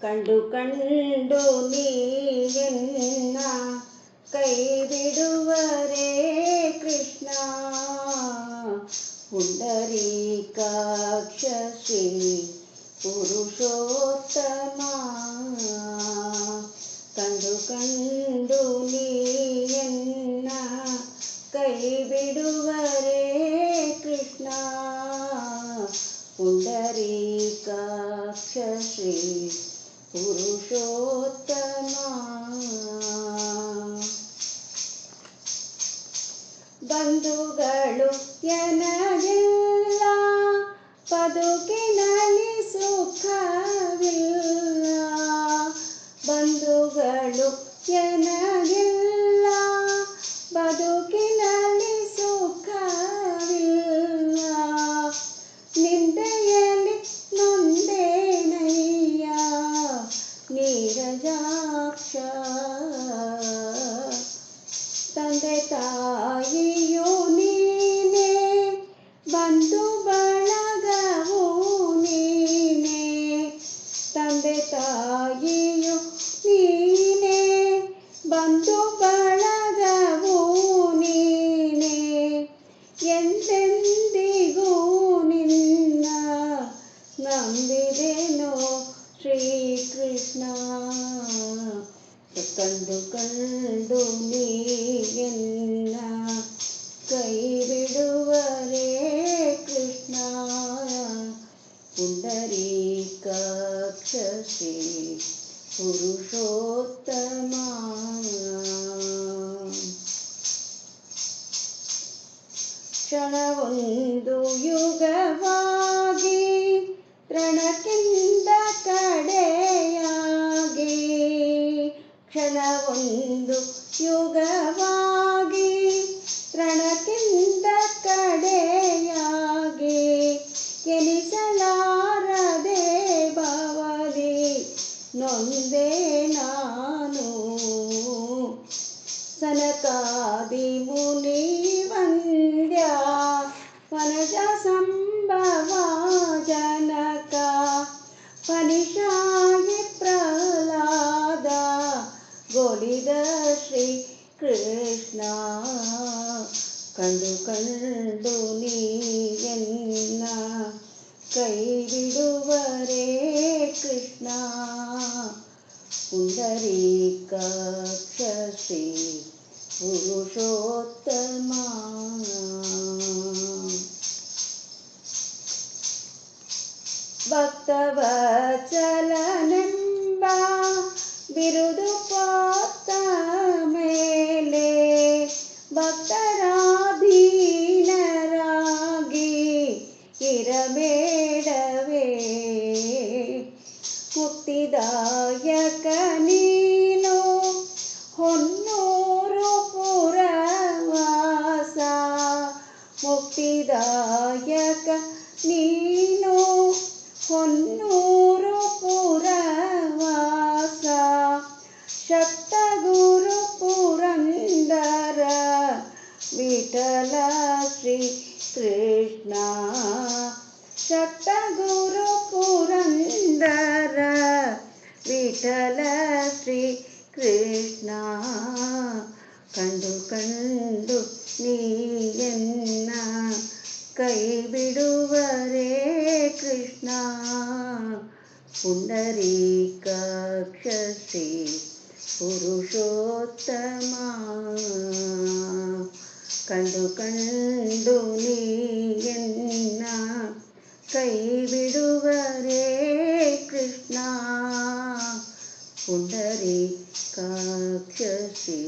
ಕಂಡು ಕಂಡು ನೀಯನ್ನ ಕೈ ಬಿಡುವರೇ ಕೃಷ್ಣ. ಪುಂಡರೀಕಾಕ್ಷ ಶ್ರೀ ಪುರುಷೋತ್ತಮ ಕಂಡು ಕಂಡು ನೀಯನ್ನ ಕೈ ಬಿಡುವರೇ ಕೃಷ್ಣ. ಪುಂಡರೀಕಾಕ್ಷ ಶ್ರೀ ಪುರುಷೋತ್ತಮ. ಬಂಧುಗಳು ಎನಗಿಲ್ಲ ಬದುಕಿನಲ್ಲಿ ಸುಖವಿಲ್ಲ. ಬಂಧುಗಳು ಎನಗಿಲ್ಲ ಬದುಕಿನಲ್ಲಿ ಸುಖವಿಲ್ಲ. ನಿಂದೆಯಲ್ಲಿ ನೊಂದೇನಯ್ಯ ನೀರಜಾಕ್ಷ. ತಂದೆ ತಾಯಿಯು ನೀನೇ ಬಂಧು ಬಳಗವು ನೀನೇ. ತಂದೆ ತಾಯಿಯು ನೀನೇ ಬಂಧು ಬಳಗವು ನೀನೇ. ಎಂದೆಂದಿಗೂ ನಿನ್ನ ನಂಬಿದೆನೋ ಶ್ರೀಕೃಷ್ಣ. ಕಂಡು ಕಂಡು ನೀಯನ್ನ ಕೈ ಬಿಡುವರೇ ಕೃಷ್ಣ. ಪುಂಡರೀಕಾಕ್ಷ ಶ್ರೀ ಪುರುಷೋತ್ತಮ. ಕ್ಷಣವೊಂದು ಯುಗವಾಗಿ ರಣಕ್ಕಿಂತ ಕಡೆಯಾಗಿ. ಕ್ಷಣವೊಂದು ಯುಗವಾಗಿ ರಣಕ್ಕಿಂತ ಕಡೆಯಾಗಿ. ಎನಿಸಲಾರದೆ ಭವದಿ ನೊಂದೆ ನಾನು. ಸನಕಾದಿ ಮುನಿ ವಂದ್ಯ ವನಜ ಸಂಭವ ಜನಕ. ಫನಿಷಾಯಿ ಪ್ರಹ್ಲಾದ ಗೋಲಿದ ಶ್ರೀ ಕೃಷ್ಣ. ಕಂಡು ಕಂಡು ನೀಯನ್ನ ಕೈ ಬಿಡುವರೇ ಕೃಷ್ಣ. ಪುಂಡರೀಕಾಕ್ಷ ಶ್ರೀ ಪುರುಷೋತ್ತಮ. ಭಕ್ತವತ್ಸಲನೆಂಬ ಬಿರುದು ಪೊತ್ತ ಮೇಲೆ ಭಕ್ತರಾಧೀನರಾಗಿ ಇರಬೇಡವೇ. ಮುಕ್ತಿದಾಯಕ ನೀನು ಹೊನ್ನೂರು ಪುರವಾಸ. ಮುಕ್ತಿದಾಯಕ ನೀನು ಹೊನ್ನೂರು ಪುರವಾಸ. ಶಕ್ತ ಗುರು ಪುರಂದರ ವಿಠಲ ಶ್ರೀ ಕೃಷ್ಣ. ಶಕ್ತ ಗುರು ಪುರಂದರ ವಿಠಲ ಶ್ರೀ ಕೃಷ್ಣ. ಕಂಡು ಕಂಡು ನೀಯನ್ನ ಕೈ ಬಿಡುವರೇ ಕೃಷ್ಣ. ಪುಂಡರೀಕಾಕ್ಷ ಶ್ರೀ ಪುರುಷೋತ್ತಮ. ಕಂಡು ಕಂಡು ನೀಯನ್ನ ಕೈ ಬಿಡುವರೇ ಕೃಷ್ಣ. ಪುಂಡರೀಕಾಕ್ಷ ಶ್ರೀ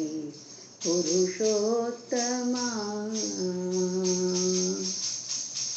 ಪುರುಷೋತ್ತಮ.